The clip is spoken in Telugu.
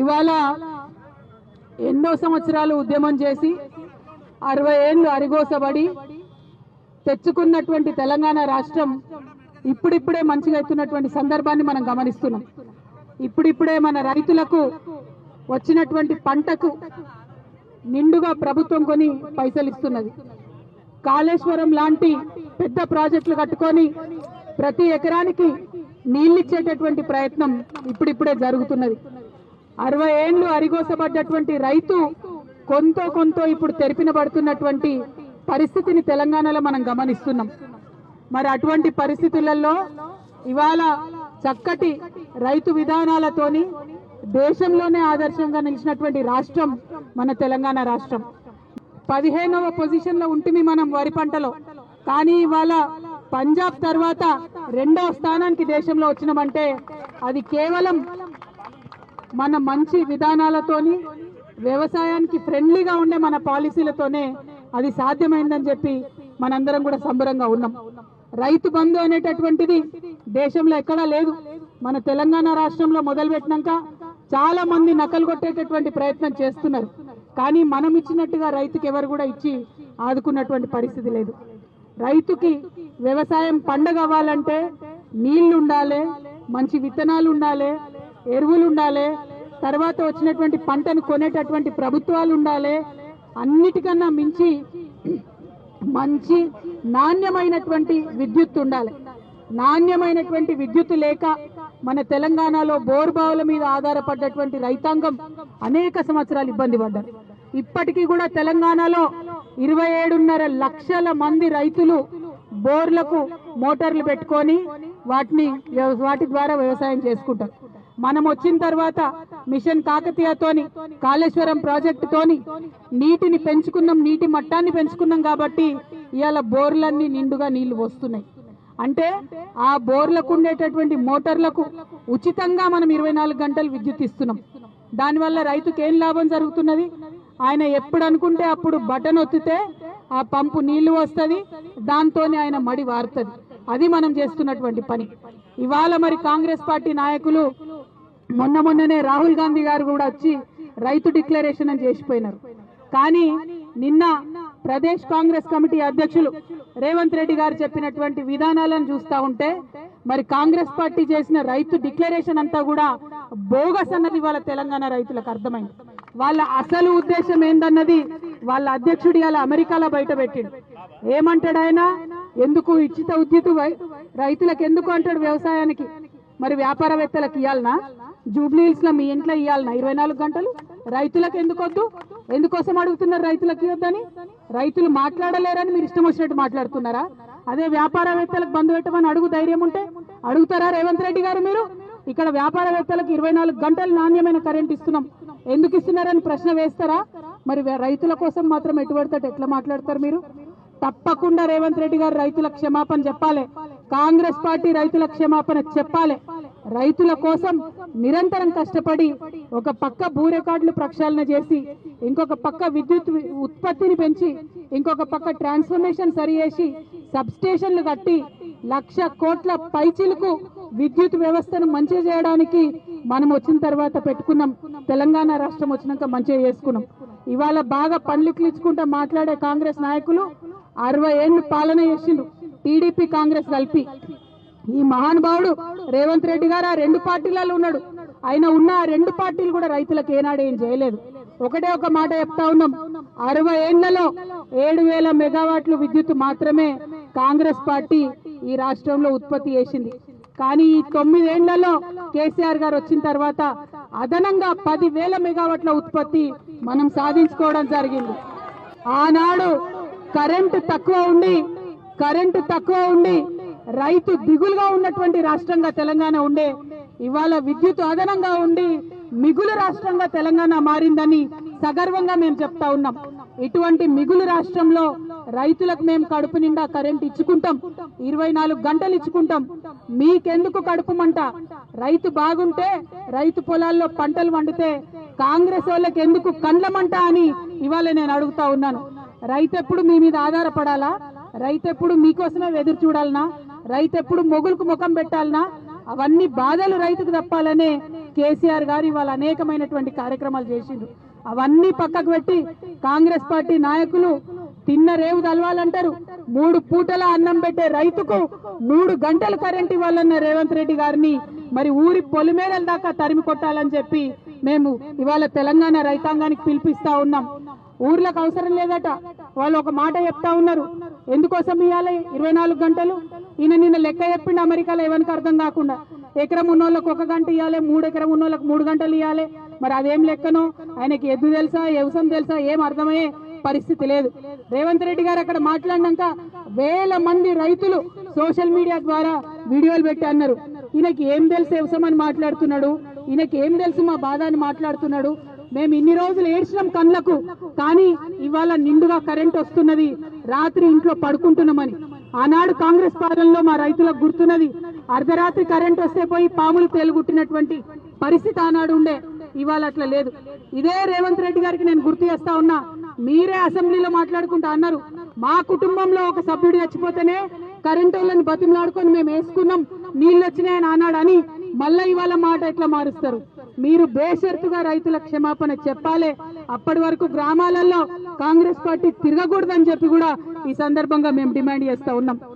ఇవాళ ఎన్నో సంవత్సరాలు ఉద్యమం చేసి 60 ఏళ్ళు అరిగోసబడి తెచ్చుకున్నటువంటి తెలంగాణ రాష్ట్రం ఇప్పుడిప్పుడే మంచిగా అవుతున్నటువంటి సందర్భాన్ని మనం గమనిస్తున్నాం. ఇప్పుడిప్పుడే మన రైతులకు వచ్చినటువంటి పంటకు నిండుగా ప్రభుత్వం కొని పైసలు ఇస్తున్నది. కాళేశ్వరం లాంటి పెద్ద ప్రాజెక్టులు కట్టుకొని ప్రతి ఎకరానికి నీళ్ళిచ్చేటటువంటి ప్రయత్నం ఇప్పుడిప్పుడే జరుగుతున్నది. 60 ఏళ్ళు అరిగోసబడ్డటువంటి రైతు కొంత ఇప్పుడు తెరిపిన పడుతున్నటువంటి పరిస్థితిని తెలంగాణలో మనం గమనిస్తున్నాం. మరి అటువంటి పరిస్థితులలో ఇవాళ చక్కటి రైతు విధానాలతోని దేశంలోనే ఆదర్శంగా నిలిచినటువంటి రాష్ట్రం మన తెలంగాణ రాష్ట్రం. 15వ పొజిషన్ లో ఉంటుంది మనం వరి పంటలో. కానీ ఇవాళ పంజాబ్ తర్వాత 2వ స్థానానికి దేశంలో వచ్చినామంటే అది కేవలం మన మంచి విధానాలతోని వ్యవసాయానికి ఫ్రెండ్లీగా ఉండే మన పాలసీలతోనే అది సాధ్యమైందని చెప్పి మనందరం కూడా సంబరంగా ఉన్నాం. రైతు బంధు అనేటటువంటిది దేశంలో ఎక్కడా లేదు. మన తెలంగాణ రాష్ట్రంలో మొదలుపెట్టినాక చాలా మంది నకలు కొట్టేటటువంటి ప్రయత్నం చేస్తున్నారు. కానీ మనం ఇచ్చినట్టుగా రైతుకి ఎవరు కూడా ఇచ్చి ఆదుకున్నటువంటి పరిస్థితి లేదు. రైతుకి వ్యవసాయం పండగ అవ్వాలంటే నీళ్లు ఉండాలి, మంచి విత్తనాలు ఉండాలి, ఎరువులు ఉండాలి, తర్వాత వచ్చినటువంటి పంటను కొనేటటువంటి ప్రభుత్వాలు ఉండాలి. అన్నిటికన్నా మించి మంచి నాణ్యమైనటువంటి విద్యుత్ ఉండాలి. నాణ్యమైనటువంటి విద్యుత్ లేక మన తెలంగాణలో బోర్బావుల మీద ఆధారపడ్డటువంటి రైతాంగం అనేక సంవత్సరాలు ఇబ్బంది పడ్డారు. ఇప్పటికీ కూడా తెలంగాణలో 27.5 లక్షల మంది రైతులు బోర్లకు మోటార్లు పెట్టుకొని వాటి ద్వారా వ్యవసాయం చేసుకుంటారు. మనం వచ్చిన తర్వాత మిషన్ కాకతీయతోని కాళేశ్వరం ప్రాజెక్టుతోని నీటిని పెంచుకున్నాం, నీటి మట్టాన్ని పెంచుకున్నాం. కాబట్టి ఇవాళ బోర్లన్నీ నిండుగా నీళ్లు వస్తున్నాయి. అంటే ఆ బోర్లకు ఉండేటటువంటి మోటార్లకు ఉచితంగా మనం 24 గంటలు విద్యుత్ ఇస్తున్నాం. దానివల్ల రైతుకి ఏం లాభం జరుగుతున్నది? ఆయన ఎప్పుడు అనుకుంటే అప్పుడు బటన్ ఒత్తితే ఆ పంపు నీళ్లు వస్తుంది, దాంతోనే ఆయన మడి వారుతుంది. అది మనం చేస్తున్నటువంటి పని. ఇవాళ మరి కాంగ్రెస్ పార్టీ నాయకులు మొన్ననే రాహుల్ గాంధీ గారు కూడా వచ్చి రైతు డిక్లరేషన్ అని చేసిపోయినారు. కానీ నిన్న ప్రదేశ్ కాంగ్రెస్ కమిటీ అధ్యక్షులు రేవంత్ రెడ్డి గారు చెప్పినటువంటి విధానాలను చూస్తా ఉంటే మరి కాంగ్రెస్ పార్టీ చేసిన రైతు డిక్లరేషన్ అంతా కూడా బోగస్ అన్నది వాళ్ళ తెలంగాణ రైతులకు అర్థమైంది. వాళ్ళ అసలు ఉద్దేశం ఏందన్నది వాళ్ళ అధ్యక్షుడు ఇలా అమెరికాలో బయట పెట్టిండు. ఏమంటాడు ఆయన? ఎందుకు ఉచిత విద్యుత్ రైతులకు ఎందుకు అంటాడు? వ్యవసాయానికి మరి వ్యాపారవేత్తలకు ఇవ్వాలనా? జూబ్లీ హిల్స్ లో మీ ఇంట్లో ఇవ్వాలనా 24 గంటలు? రైతులకు ఎందుకు వద్దు? ఎందుకోసం అడుగుతున్నారు రైతులకు ఇవ్వద్దని? రైతులు మాట్లాడలేరని మీరు ఇష్టం వచ్చినట్టు మాట్లాడుతున్నారా? అదే వ్యాపారవేత్తలకు బంధు పెట్టమని అడుగు ధైర్యం ఉంటే అడుగుతారా రేవంత్ రెడ్డి గారు? మీరు ఇక్కడ వ్యాపారవేత్తలకు 24 గంటలు నాణ్యమైన కరెంట్ ఇస్తున్నాం, ఎందుకు ఇస్తున్నారని ప్రశ్న వేస్తారా? మరి రైతుల కోసం మాత్రం ఎటుపడితే ఎట్లా మాట్లాడతారు మీరు? తప్పకుండా రేవంత్ రెడ్డి గారు రైతుల క్షమాపణ చెప్పాలి. కాంగ్రెస్ పార్టీ రైతుల క్షమాపణ చెప్పాలి. రైతుల కోసం నిరంతరం కష్టపడి ఒక పక్క భూ రికార్డులు ప్రక్షాళన చేసి, ఇంకొక పక్క విద్యుత్ ఉత్పత్తిని పెంచి, ఇంకొక పక్క ట్రాన్స్ఫర్మేషన్ సరిచేసి, సబ్ స్టేషన్లు కట్టి 1,00,000 కోట్ల పైచిలకు విద్యుత్ వ్యవస్థను మంచిగా చేయడానికి మనం వచ్చిన తర్వాత పెట్టుకున్నాం. తెలంగాణ రాష్ట్రం వచ్చినాక మంచిగా చేసుకున్నాం. ఇవాళ బాగా పండ్లిక్కించుకుంటా మాట్లాడే కాంగ్రెస్ నాయకులు 60 ఏళ్ళు పాలన చేసిండ్రు టీడీపీ కాంగ్రెస్ కలిపి. ఈ మహానుభావుడు రేవంత్ రెడ్డి గారు ఆ 2 పార్టీలలో ఉన్నాడు. ఆయన ఉన్న ఆ 2 పార్టీలు కూడా రైతులకు ఏనాడు ఏం చేయలేదు. ఒకటే ఒక మాట చెప్తా ఉన్నాం, 60 ఏళ్లలో 7,000 మెగావాట్లు విద్యుత్ మాత్రమే కాంగ్రెస్ పార్టీ ఈ రాష్ట్రంలో ఉత్పత్తి చేసింది. కానీ ఈ 9 ఏళ్లలో కేసీఆర్ గారు వచ్చిన తర్వాత అదనంగా 10,000 మెగావాట్ల ఉత్పత్తి మనం సాధించుకోవడం జరిగింది. ఆనాడు కరెంటు తక్కువ ఉండి రైతు దిగులుగా ఉన్నటువంటి రాష్ట్రంగా తెలంగాణ ఉండే, ఇవాళ విద్యుత్ అదనంగా ఉండి మిగులు రాష్ట్రంగా తెలంగాణ మారిందని సగర్వంగా మేము చెప్తా ఉన్నాం. ఇటువంటి మిగులు రాష్ట్రంలో రైతులకు మేము కడుపు నిండా కరెంట్ ఇచ్చుకుంటాం, 24 గంటలు ఇచ్చుకుంటాం. మీకెందుకు కడుపుమంట? రైతు బాగుంటే, రైతు పొలాల్లో పంటలు వండితే కాంగ్రెస్ వాళ్ళకి ఎందుకు కండ్లమంట అని ఇవాళ నేను అడుగుతా ఉన్నాను. రైతు ఎప్పుడు మీ మీద ఆధారపడాలా? రైతు ఎప్పుడు మీకోసమే ఎదురు చూడాలనా? రైతు ఎప్పుడు మొగులకు ముఖం పెట్టాలనా? అవన్నీ బాధలు రైతుకు తప్పాలనే కేసీఆర్ గారు ఇవాళ అనేకమైనటువంటి కార్యక్రమాలు చేసిండ్రు. అవన్నీ పక్కకు పెట్టి కాంగ్రెస్ పార్టీ నాయకులు తిన్న రేవు తలవాలంటారు. 3 పూటల అన్నం పెట్టే రైతుకు 3 గంటలు కరెంట్ ఇవ్వాలన్న రేవంత్ రెడ్డి గారిని మరి ఊరి పొలిమేరల దాకా తరిమి కొట్టాలని చెప్పి మేము ఇవాళ తెలంగాణ రైతాంగానికి పిలిపిస్తా ఉన్నాం. ఊర్లకు అవసరం లేదట. వాళ్ళు ఒక మాట చెప్తా ఉన్నారు, ఎందుకోసం ఇవ్వాలి 24 గంటలు? ఈయన నిన్న లెక్క చెప్పిండు అమెరికాలో, ఎవరికి అర్థం కాకుండా. ఎకరం ఉన్నోళ్ళకు 1 గంట ఇవ్వాలి, 3 ఎకరం ఉన్నోళ్ళకు 3 గంటలు ఇవ్వాలి. మరి అదేం లెక్కనో, ఆయనకి ఎద్దు తెలుసా, వ్యవసాయం తెలుసా, ఏం అర్థమయ్యే పరిస్థితి లేదు. రేవంత్ రెడ్డి గారు అక్కడ మాట్లాడినాక వేల మంది రైతులు సోషల్ మీడియా ద్వారా వీడియోలు పెట్టి అన్నారు, ఈయనకి ఏం తెలుసు వ్యవసాయం అని మాట్లాడుతున్నాడు, ఈయనకి ఏం తెలుసు మా బాధ అని మాట్లాడుతున్నాడు. మేము ఇన్ని రోజులు ఏడ్చినాం కళ్ళకు, కానీ ఇవాళ నిండుగా కరెంట్ వస్తున్నది, రాత్రి ఇంట్లో పడుకుంటున్నామని. ఆనాడు కాంగ్రెస్ పాలనలో మా రైతులకు గుర్తున్నది, అర్ధరాత్రి కరెంట్ వస్తే పోయి పాములు తేలుగుట్టినటువంటి పరిస్థితి ఆనాడు ఉండే. ఇవాళ అట్లా లేదు. ఇదే రేవంత్ రెడ్డి గారికి నేను గుర్తు చేస్తా ఉన్నా, మీరే అసెంబ్లీలో మాట్లాడుకుంటా అన్నారు, మా కుటుంబంలో ఒక సభ్యుడు చచ్చిపోతేనే కరెంట్ వాళ్ళని బతిమలాడుకొని మేము వేసుకున్నాం, నీళ్ళు వచ్చినాయని ఆనాడు అని మళ్ళా ఇవాళ మాట ఎట్లా మారుస్తారు? మీరు బేషరతుగా రైతుల క్షమాపణ చెప్పాలి. అప్పటి వరకు గ్రామాలలో కాంగ్రెస్ పార్టీ తిరగకూడదని చెప్పి కూడా ఈ సందర్భంగా మేము డిమాండ్ చేస్తా ఉన్నాం.